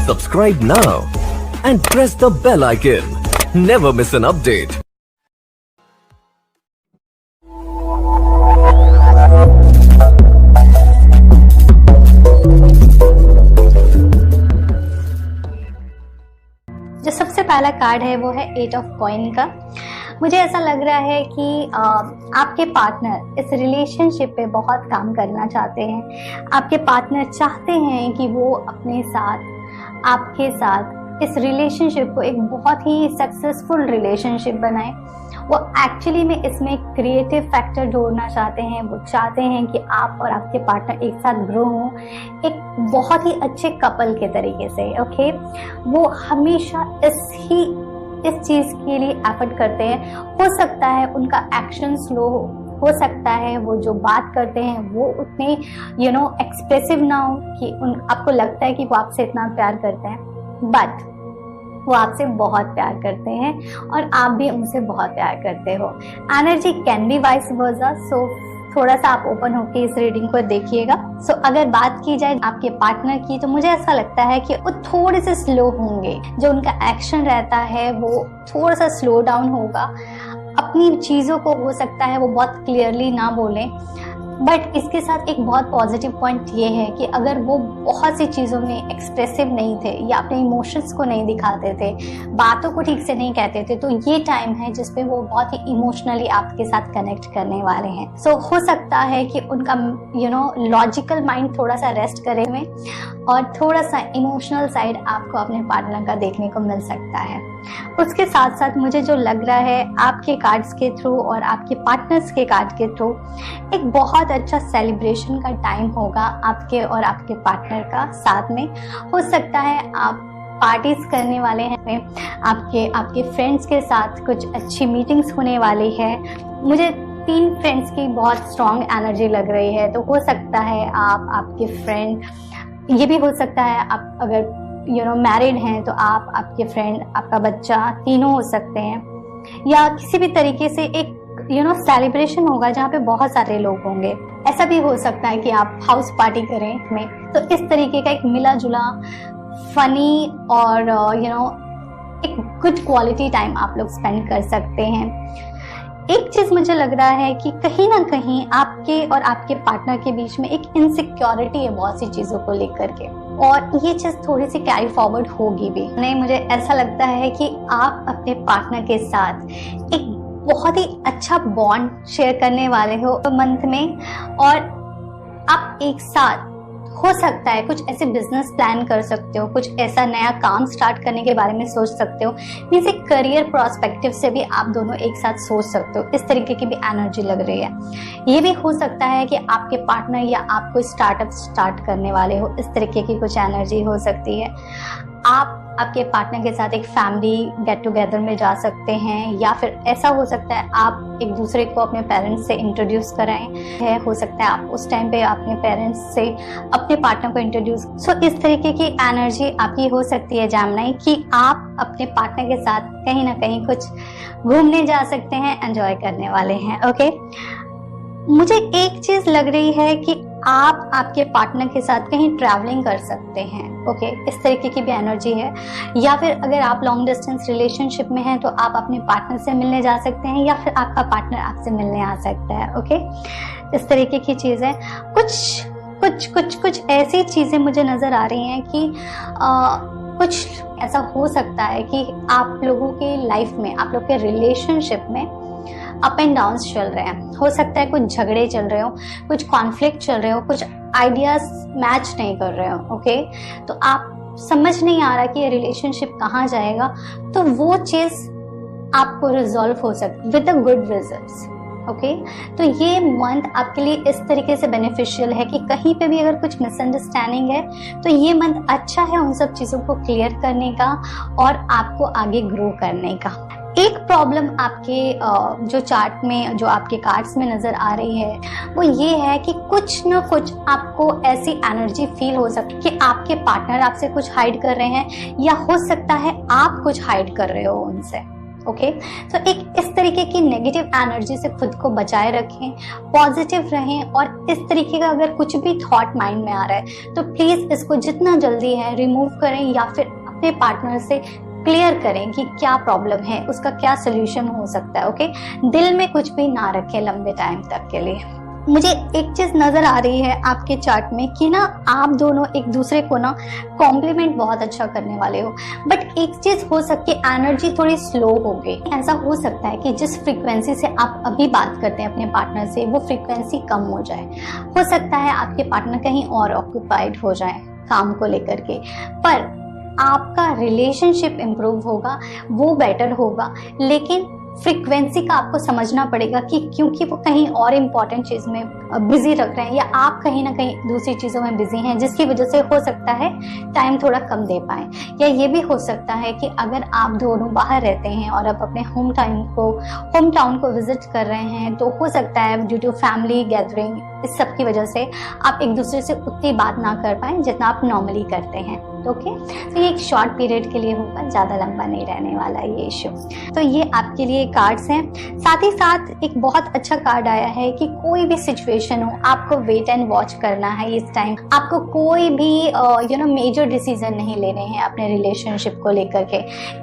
Subscribe now and press the bell icon. Never miss an update. जो सबसे पहला card है वो है 8 ऑफ कॉइन का। मुझे ऐसा लग रहा है कि आपके पार्टनर इस रिलेशनशिप पे बहुत काम करना चाहते हैं। आपके पार्टनर चाहते हैं कि वो अपने साथ, आपके साथ इस रिलेशनशिप को एक बहुत ही सक्सेसफुल रिलेशनशिप बनाए। वो एक्चुअली में इसमें क्रिएटिव फैक्टर जोड़ना चाहते हैं। वो चाहते हैं कि आप और आपके पार्टनर एक साथ ग्रो हों एक बहुत ही अच्छे कपल के तरीके से। ओके, वो हमेशा इस चीज़ के लिए एफर्ट करते हैं। हो सकता है उनका एक्शन स्लो हो सकता है वो जो बात करते हैं वो उतने एक्सप्रेसिव ना हो कि आपको लगता है कि वो आपसे इतना प्यार करते हैं, बट वो आपसे बहुत प्यार करते हैं और आप भी उनसे बहुत प्यार करते हो। Energy can be vice versa, so थोड़ा सा आप ओपन होकर इस रीडिंग को देखिएगा। सो अगर बात की जाए आपके पार्टनर की, तो मुझे ऐसा लगता है कि वो थोड़े से स्लो होंगे। जो उनका एक्शन रहता है वो थोड़ा सा स्लो डाउन होगा। अपनी चीज़ों को हो सकता है वो बहुत क्लियरली ना बोलें, बट इसके साथ एक बहुत पॉजिटिव पॉइंट ये है कि अगर वो बहुत सी चीज़ों में एक्सप्रेसिव नहीं थे या अपने इमोशंस को नहीं दिखाते थे, बातों को ठीक से नहीं कहते थे, तो ये टाइम है जिसपे वो बहुत ही इमोशनली आपके साथ कनेक्ट करने वाले हैं। सो हो सकता है कि उनका लॉजिकल माइंड थोड़ा सा रेस्ट करे में और थोड़ा सा इमोशनल साइड आपको अपने पार्टनर का देखने को मिल सकता है। उसके साथ साथ मुझे जो लग रहा है आपके कार्ड्स के थ्रू और आपके पार्टनर्स के कार्ड के थ्रू एक बहुत अच्छा सेलिब्रेशन का टाइम होगा आपके और आपके पार्टनर का साथ में। हो सकता है आप पार्टीज करने वाले हैं, आपके फ्रेंड्स के साथ कुछ अच्छी मीटिंग्स होने वाली है। मुझे 3 फ्रेंड्स की बहुत स्ट्रॉन्ग एनर्जी लग रही है, तो हो सकता है आपके फ्रेंड, ये भी हो सकता है आप अगर मैरिड हैं तो आप, आपके फ्रेंड, आपका बच्चा, तीनों हो सकते हैं। या किसी भी तरीके से एक सेलिब्रेशन होगा जहाँ पे बहुत सारे लोग होंगे। ऐसा भी हो सकता है कि आप हाउस पार्टी करें में, तो इस तरीके का एक मिला जुला फनी और एक गुड क्वालिटी टाइम आप लोग स्पेंड कर सकते हैं। एक चीज मुझे लग रहा है कि कहीं ना कहीं आपके और आपके पार्टनर के बीच में एक इनसिक्योरिटी है बहुत सी चीजों को लेकर के, और ये चीज थोड़ी सी कैरी फॉरवर्ड होगी भी। नहीं, मुझे ऐसा लगता है कि आप अपने पार्टनर के साथ एक बहुत ही अच्छा बॉन्ड शेयर करने वाले हो मंथ में, और आप एक साथ हो सकता है कुछ ऐसे बिजनेस प्लान कर सकते हो, कुछ ऐसा नया काम स्टार्ट करने के बारे में सोच सकते हो। मीन्स एक करियर प्रोस्पेक्टिव से भी आप दोनों एक साथ सोच सकते हो। इस तरीके की भी एनर्जी लग रही है। ये भी हो सकता है कि आपके पार्टनर या आप कोई स्टार्टअप स्टार्ट करने वाले हो, इस तरीके की कुछ एनर्जी हो सकती है। आप आपके पार्टनर के साथ एक फैमिली गेट टुगेदर में जा सकते हैं, या फिर ऐसा हो सकता है आप एक दूसरे को अपने पेरेंट्स से इंट्रोड्यूस कराएं। हो सकता है आप उस टाइम पे अपने पेरेंट्स से अपने पार्टनर को इंट्रोड्यूस। सो इस तरीके की एनर्जी आपकी हो सकती है जामनाई, कि आप अपने पार्टनर के साथ कहीं ना कहीं कुछ घूमने जा सकते हैं, एंजॉय करने वाले हैं। ओके, मुझे एक चीज लग रही है कि आप आपके पार्टनर के साथ कहीं ट्रैवलिंग कर सकते हैं। ओके, इस तरीके की भी एनर्जी है। या फिर अगर आप लॉन्ग डिस्टेंस रिलेशनशिप में हैं तो आप अपने पार्टनर से मिलने जा सकते हैं, या फिर आपका पार्टनर आपसे मिलने आ सकता है। ओके, इस तरीके की चीजें, कुछ ऐसी चीजें मुझे नजर आ रही हैं कि कुछ ऐसा हो सकता है कि आप लोगों के लाइफ में, आप लोग के रिलेशनशिप में अप एंड डाउन चल रहे हैं। हो सकता है कुछ झगड़े चल रहे हो, कुछ कॉन्फ्लिक्ट चल रहे हो, कुछ आइडियाज मैच नहीं कर रहे हो। ओके, तो आप समझ नहीं आ रहा कि ये रिलेशनशिप कहाँ जाएगा, तो वो चीज आपको रिजॉल्व हो सकती with the good results. Okay, तो ये मंथ आपके लिए इस तरीके से बेनिफिशियल है कि कहीं पे भी अगर कुछ मिसअंडरस्टैंडिंग है तो ये मंथ अच्छा है उन सब चीजों को क्लियर करने का और आपको आगे ग्रो करने का। एक प्रॉब्लम आपके जो चार्ट में, जो आपके कार्ड्स में नजर आ रही है, वो ये है कि कुछ न कुछ आपको ऐसी एनर्जी फील हो सकती है कि आपके पार्टनर आपसे कुछ हाइड कर रहे हैं, या हो सकता है आप कुछ हाइड कर रहे हो उनसे। ओके। तो एक इस तरीके की नेगेटिव एनर्जी से खुद को बचाए रखें, पॉजिटिव रहें, और इस तरीके का अगर कुछ भी थॉट माइंड में आ रहा है तो प्लीज इसको जितना जल्दी है रिमूव करें, या फिर अपने पार्टनर से क्लियर करें कि क्या प्रॉब्लम है, उसका क्या सोल्यूशन हो सकता है। ओके, दिल में कुछ भी ना रखें लंबे टाइम तक के लिए। मुझे एक चीज नजर आ रही है आपके चार्ट में कि ना आप दोनों एक दूसरे को ना कॉम्प्लीमेंट बहुत अच्छा करने वाले हो, बट एक चीज हो सकती है एनर्जी थोड़ी स्लो हो गई। ऐसा हो सकता है कि जिस फ्रीक्वेंसी से आप अभी बात करते हैं अपने पार्टनर से वो फ्रीक्वेंसी कम हो जाए। हो सकता है आपके पार्टनर कहीं और ऑक्यूपाइड हो जाए काम को लेकर के, पर आपका रिलेशनशिप इम्प्रूव होगा, वो बेटर होगा। लेकिन फ्रीक्वेंसी का आपको समझना पड़ेगा कि क्योंकि वो कहीं और इम्पॉर्टेंट चीज में बिजी रख रहे हैं, या आप कहीं ना कहीं दूसरी चीजों में बिजी हैं, जिसकी वजह से हो सकता है टाइम थोड़ा कम दे पाए। या ये भी हो सकता है कि अगर आप दोनों बाहर रहते हैं और आप अपने होम टाउन को विजिट कर रहे हैं, तो हो सकता है ड्यू टू फैमिली गैदरिंग इस सब की वजह से आप एक दूसरे से उतनी बात ना कर पाए जितना आप नॉर्मली करते हैं। ओके, तो ये एक शॉर्ट पीरियड के लिए होगा, ज्यादा लंबा नहीं रहने वाला ये इशू। तो ये आपके लिए कार्ड्स हैं। साथ ही साथ एक बहुत अच्छा कार्ड आया है कि कोई भी सिचुएशन हो आपको वेट एंड वॉच करना है इस टाइम। आपको कोई भी मेजर डिसीजन नहीं लेने हैं अपने रिलेशनशिप को लेकर के।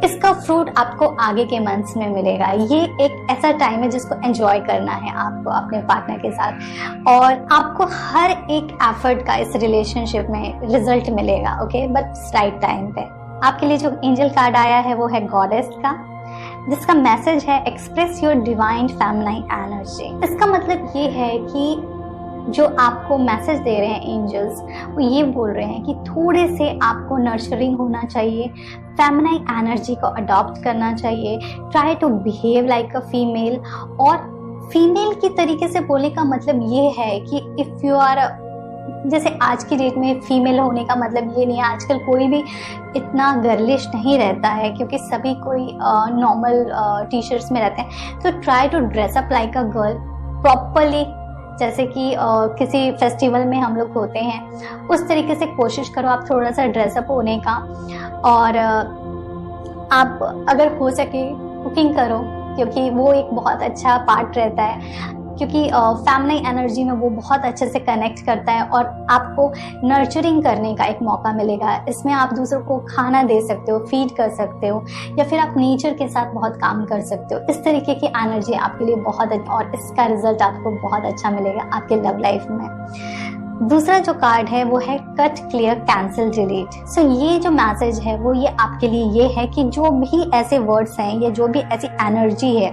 इसका फ्रूट आपको आगे के मंथ्स में मिलेगा। ये एक ऐसा टाइम है जिसको एंजॉय करना है आपको अपने पार्टनर के साथ, और आपको हर एक एफर्ट का इस रिलेशनशिप में रिजल्ट मिलेगा। ओके, बट राइट टाइम पे। आपके लिए जो एंजल कार्ड आया है वो है गॉडेस का, जिसका मैसेज है express your divine feminine energy. इसका मतलब ये है कि जो आपको मैसेज दे रहे हैं एंजल्स, वो ये बोल रहे हैं कि थोड़े से आपको नर्चरिंग होना चाहिए, फेमिनाइन एनर्जी को अडॉप्ट करना चाहिए, try to behave like a female. और फीमेल की तरीके से बोलने का मतलब ये है कि इफ यू आर, जैसे आज की डेट में फीमेल होने का मतलब ये नहीं है, आजकल कोई भी इतना गर्लिश नहीं रहता है क्योंकि सभी कोई नॉर्मल टी शर्ट्स में रहते हैं। तो try to dress up like a girl properly, जैसे कि किसी फेस्टिवल में हम लोग होते हैं उस तरीके से कोशिश करो आप थोड़ा सा ड्रेसअप होने का। और आप अगर हो सके कुकिंग करो, क्योंकि वो एक बहुत अच्छा पार्ट रहता है, क्योंकि फैमिली एनर्जी में वो बहुत अच्छे से कनेक्ट करता है और आपको नर्चरिंग करने का एक मौका मिलेगा। इसमें आप दूसरों को खाना दे सकते हो, फीड कर सकते हो, या फिर आप नेचर के साथ बहुत काम कर सकते हो। इस तरीके की एनर्जी आपके लिए बहुत और इसका रिजल्ट आपको बहुत अच्छा मिलेगा आपके लव लाइफ में। दूसरा जो कार्ड है वो है कट, क्लियर, कैंसिल, डिलीट। सो ये जो मैसेज है वो ये आपके लिए ये है कि जो भी ऐसे वर्ड्स हैं या जो भी ऐसी एनर्जी है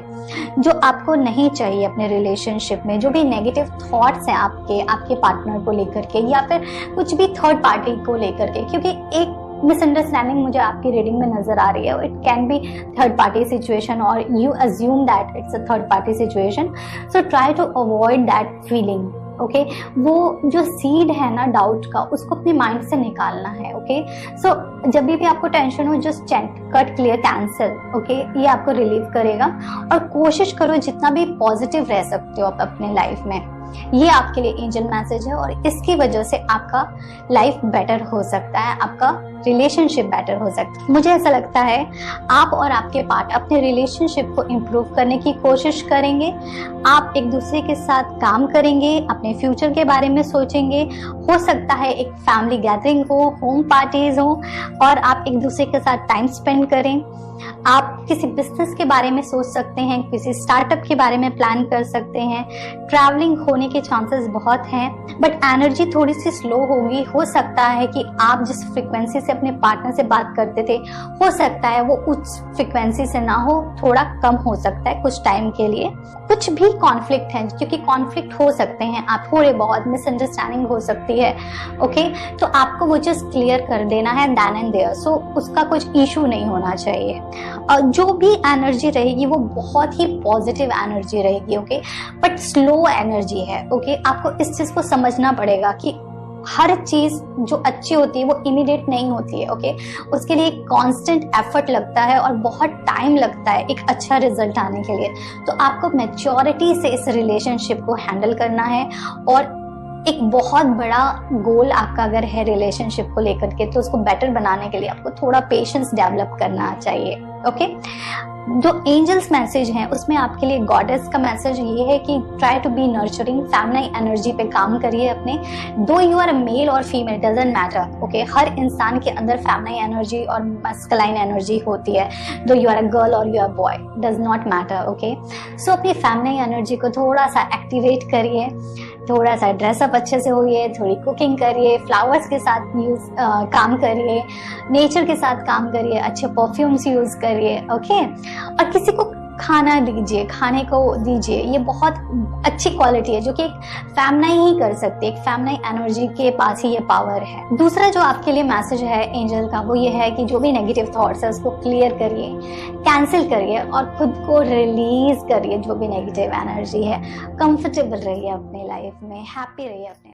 जो आपको नहीं चाहिए अपने रिलेशनशिप में, जो भी नेगेटिव थॉट्स हैं आपके पार्टनर को लेकर के या फिर कुछ भी थर्ड पार्टी को लेकर के, क्योंकि एक मिसअंडरस्टैंडिंग मुझे आपकी रीडिंग में नजर आ रही है। It can be third party situation और you assume that it's a third party situation. So try to avoid that feeling. Okay, वो जो सीड है ना डाउट का, उसको अपने माइंड से निकालना है। ओके, सो जब भी आपको टेंशन हो just chant, cut, clear, cancel. Okay, ये आपको रिलीव करेगा और कोशिश करो जितना भी पॉजिटिव रह सकते हो आप अपने लाइफ में। ये आपके लिए एंजल मैसेज है और इसकी वजह से आपका लाइफ बेटर हो सकता है, आपका रिलेशनशिप बेटर हो सकता है। मुझे ऐसा लगता है आप और आपके पार्टनर अपने रिलेशनशिप को इम्प्रूव करने की कोशिश करेंगे। आप एक दूसरे के साथ काम करेंगे, अपने फ्यूचर के बारे में सोचेंगे। हो सकता है एक फैमिली गैदरिंग हो, होम पार्टीज हो और आप एक दूसरे के साथ टाइम स्पेंड करें। आप किसी बिजनेस के बारे में सोच सकते हैं, किसी स्टार्टअप के बारे में प्लान कर सकते हैं। ट्रैवलिंग होने के चांसेस बहुत हैं, बट एनर्जी थोड़ी सी स्लो होगी। हो सकता है कि आप जिस फ्रीक्वेंसी से अपने पार्टनर से बात करते थे, हो सकता है वो उस फ्रीक्वेंसी से ना हो, थोड़ा कम हो सकता है कुछ टाइम के लिए। कुछ भी कॉन्फ्लिक्ट है, क्योंकि कॉन्फ्लिक्ट हो सकते हैं, आप थोड़े बहुत मिसअंडरस्टैंडिंग हो सकती है। ओके, तो आपको वो जस्ट क्लियर कर देना है देन एंड देयर। सो उसका कुछ इशू नहीं होना चाहिए। और जो भी एनर्जी रहेगी वो बहुत ही पॉजिटिव एनर्जी रहेगी। ओके, बट स्लो एनर्जी है। ओके, आपको इस चीज को समझना पड़ेगा कि हर चीज जो अच्छी होती है वो इमीडिएट नहीं होती है। ओके, उसके लिए एक कांस्टेंट एफर्ट लगता है और बहुत टाइम लगता है एक अच्छा रिजल्ट आने के लिए। तो आपको मैच्योरिटी से इस रिलेशनशिप को हैंडल करना है और एक बहुत बड़ा गोल आपका अगर है रिलेशनशिप को लेकर के, तो उसको बेटर बनाने के लिए आपको थोड़ा पेशेंस डेवलप करना चाहिए। ओके, जो एंजल्स मैसेज हैं उसमें आपके लिए गॉडेस का मैसेज ये है कि try to be nurturing, feminine energy पे काम करिए अपने। Though you are a male और फीमेल डजंट मैटर, ओके। हर इंसान के अंदर फेमिनाइन एनर्जी और मस्कुलाइन एनर्जी होती है। Though you are a girl और you are boy, does not matter, okay. So अपनी फेमिनाइन एनर्जी को थोड़ा सा एक्टिवेट करिए, थोड़ा सा ड्रेसअप अच्छे से होइए, थोड़ी कुकिंग करिए, फ्लावर्स के साथ काम करिए, नेचर के साथ काम करिए, अच्छे परफ्यूम्स यूज करिए, ओके। और किसी को खाना दीजिए, खाने को दीजिए, ये बहुत अच्छी क्वालिटी है जो कि एक फेमिनाइन ही कर सकती है। एक फेमिनाइन एनर्जी के पास ही ये पावर है। दूसरा जो आपके लिए मैसेज है एंजल का वो ये है कि जो भी नेगेटिव थॉट्स है उसको क्लियर करिए, कैंसिल करिए और खुद को रिलीज करिए। जो भी नेगेटिव एनर्जी है, कंफर्टेबल रहिए अपने लाइफ में, हैप्पी रहिए अपने